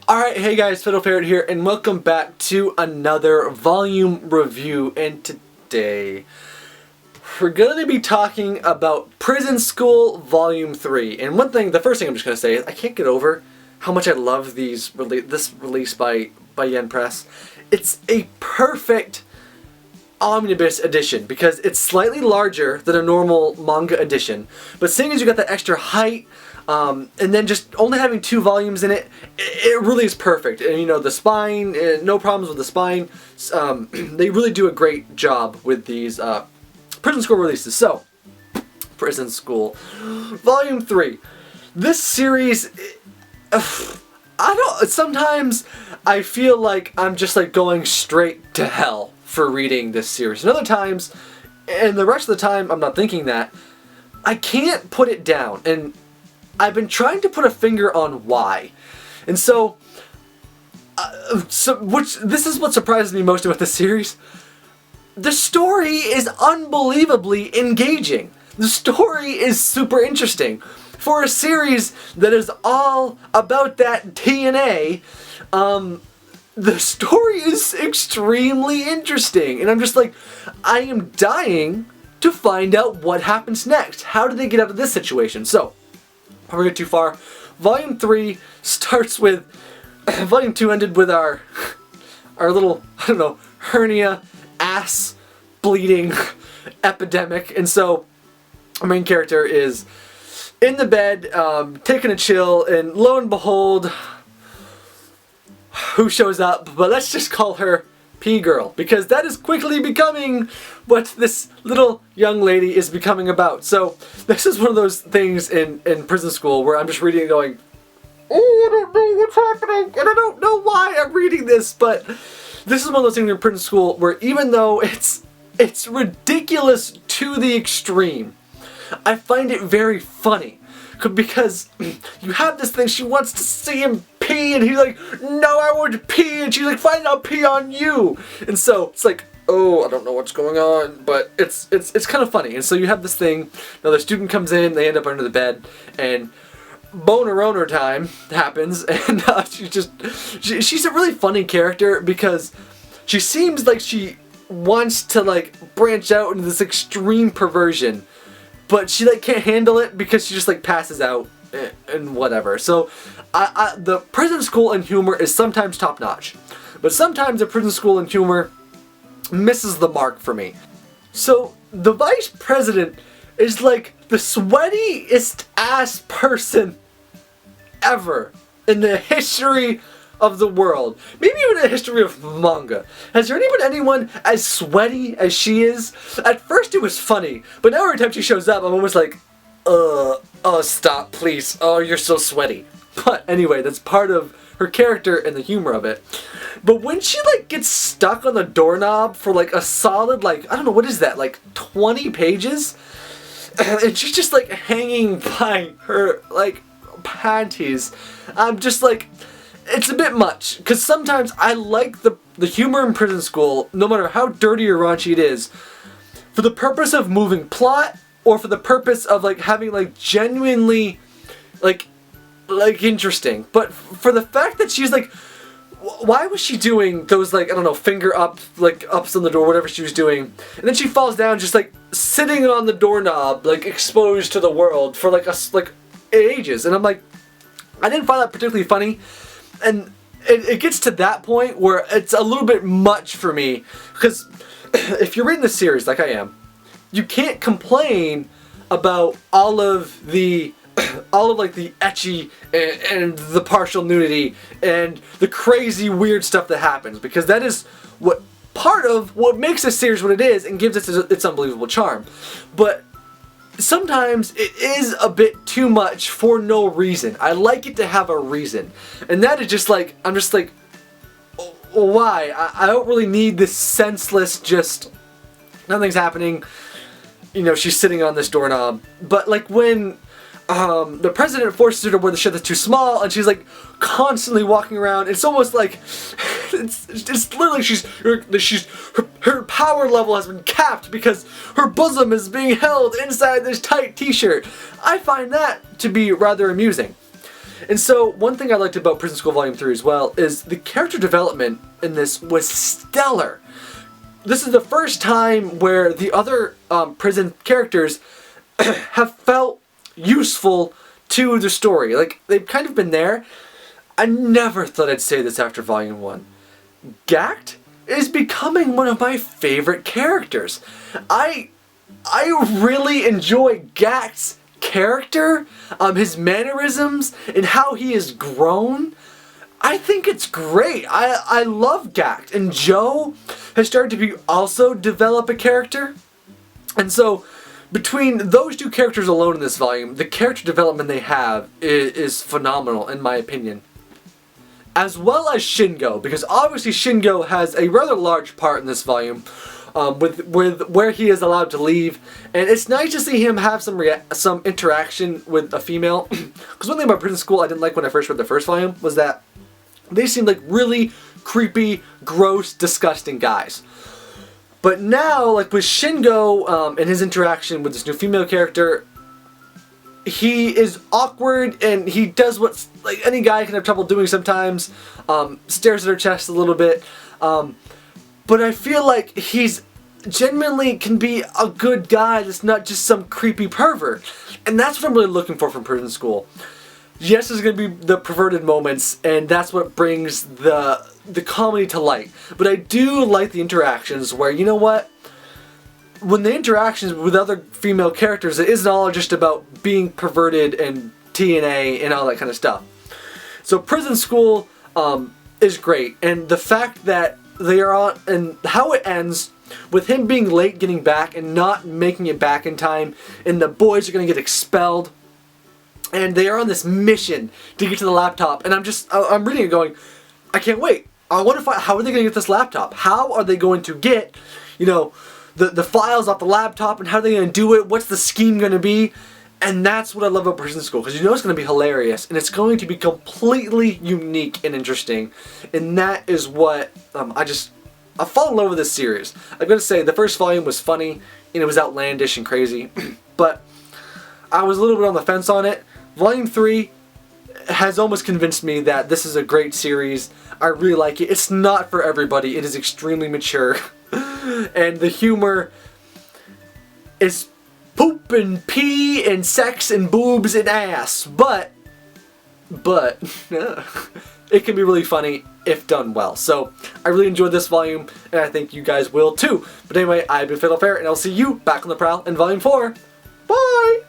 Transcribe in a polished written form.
Alright, hey guys, Fiddle Ferret here, and welcome back to another volume review. And today, we're going to be talking about Prison School Volume 3. And the first thing I'm just going to say is, I can't get over how much I love this release by Yen Press. It's a perfect Omnibus edition, because it's slightly larger than a normal manga edition. But seeing as you got that extra height, and then just only having 2 volumes in it, it really is perfect. And you know, the spine, no problems with the spine. They really do a great job with these Prison School releases. So, Prison School Volume 3. This series, sometimes I feel like I'm just like going straight to hell for reading this series. And other times, and the rest of the time I'm not thinking that, I can't put it down. And I've been trying to put a finger on why. And so this is what surprises me most about this series. The story is unbelievably engaging. The story is super interesting. For a series that is all about that DNA, the story is extremely interesting. And I'm just like, I am dying to find out what happens next. How do they get out of this situation? So, before we get too far, Volume 3 starts with... Volume 2 ended with our little, I don't know, hernia, ass bleeding epidemic. And so, our main character is in the bed, taking a chill, and lo and behold, who shows up? But let's just call her P-Girl, because that is quickly becoming what this little young lady is becoming about. So this is one of those things in Prison School where I'm just reading and going, oh, I don't know what's happening, and I don't know why I'm reading this. But this is one of those things in Prison School where even though it's ridiculous to the extreme, I find it very funny. Because you have this thing, she wants to see him pee, and he's like, no, I want to pee, and she's like, fine, I'll pee on you. And so, it's like, oh, I don't know what's going on, but it's kind of funny. And so you have this thing, another student comes in, they end up under the bed, and boner time happens, and she's a really funny character, because she seems like she wants to, like, branch out into this extreme perversion. But she like can't handle it because she just like passes out and whatever. So the Prison School and humor is sometimes top notch, but sometimes the Prison School and humor misses the mark for me. So the vice president is like the sweatiest ass person ever in the history of the world. Maybe even in the history of manga. Has there been anyone as sweaty as she is? At first it was funny, but now every time she shows up I'm almost like, oh, stop, please. Oh, you're so sweaty. But anyway, that's part of her character and the humor of it. But when she like gets stuck on the doorknob for like a solid, like, I don't know, what is that, like 20 pages? And she's just like hanging by her like panties. I'm just like, it's a bit much, because sometimes I like the humor in Prison School, no matter how dirty or raunchy it is, for the purpose of moving plot, or for the purpose of like having like genuinely like interesting. But for the fact that she's like, why was she doing those like, I don't know, finger up, like ups on the door, whatever she was doing, and then she falls down just like sitting on the doorknob, like exposed to the world for like ages. And I'm like, I didn't find that particularly funny. And it gets to that point where it's a little bit much for me, because if you're reading the series like I am, you can't complain about all of the ecchi and the partial nudity and the crazy weird stuff that happens, because that is part of what makes this series what it is and gives it its unbelievable charm. But sometimes it is a bit too much for no reason. I like it to have a reason. And that is just like, I'm just like, why? I don't really need this senseless, just, nothing's happening. You know, she's sitting on this doorknob. But like when the president forces her to wear the shirt that's too small, and she's like constantly walking around, it's almost like, it's literally her power level has been capped because her bosom is being held inside this tight t-shirt. I find that to be rather amusing. And so one thing I liked about Prison School Volume 3 as well is the character development in this was stellar. This is the first time where the other prison characters have felt useful to the story. Like, they've kind of been there. I never thought I'd say this after Volume 1. Gact is becoming one of my favorite characters. I really enjoy Gact's character, his mannerisms, and how he has grown. I think it's great. I love Gact. And Joe has started to also develop a character. And so, between those two characters alone in this volume, the character development they have is phenomenal, in my opinion. As well as Shingo, because obviously Shingo has a rather large part in this volume, with where he is allowed to leave, and it's nice to see him have some interaction with a female. Because one thing about Prison School I didn't like when I first read the first volume was that they seemed like really creepy, gross, disgusting guys. But now, like with Shingo and his interaction with this new female character, he is awkward and he does what like any guy can have trouble doing sometimes. Stares at her chest a little bit. But I feel like he's genuinely can be a good guy that's not just some creepy pervert. And that's what I'm really looking for from Prison School. Yes, there's going to be the perverted moments, and that's what brings the comedy to light. But I do like the interactions where, you know what? When the interactions with other female characters, it isn't all just about being perverted and TNA and all that kind of stuff. So Prison School is great, and the fact that they are on, and how it ends with him being late getting back and not making it back in time, and the boys are going to get expelled, and they are on this mission to get to the laptop, and I'm reading it going, I can't wait. I wonder how are they going to get this laptop? How are they going to get, you know, the files off the laptop, and how are they going to do it? What's the scheme going to be? And that's what I love about Prison School, because you know it's going to be hilarious, and it's going to be completely unique and interesting, and that is what I fall in love with this series. I've got to say, the first volume was funny, and it was outlandish and crazy, but I was a little bit on the fence on it. Volume 3 has almost convinced me that this is a great series. I really like it. It's not for everybody. It is extremely mature, and the humor is poop and pee and sex and boobs and ass, but it can be really funny if done well. So I really enjoyed this volume, and I think you guys will too. But anyway, I've been Fiddle Fair, and I'll see you back on the prowl in Volume 4. Bye!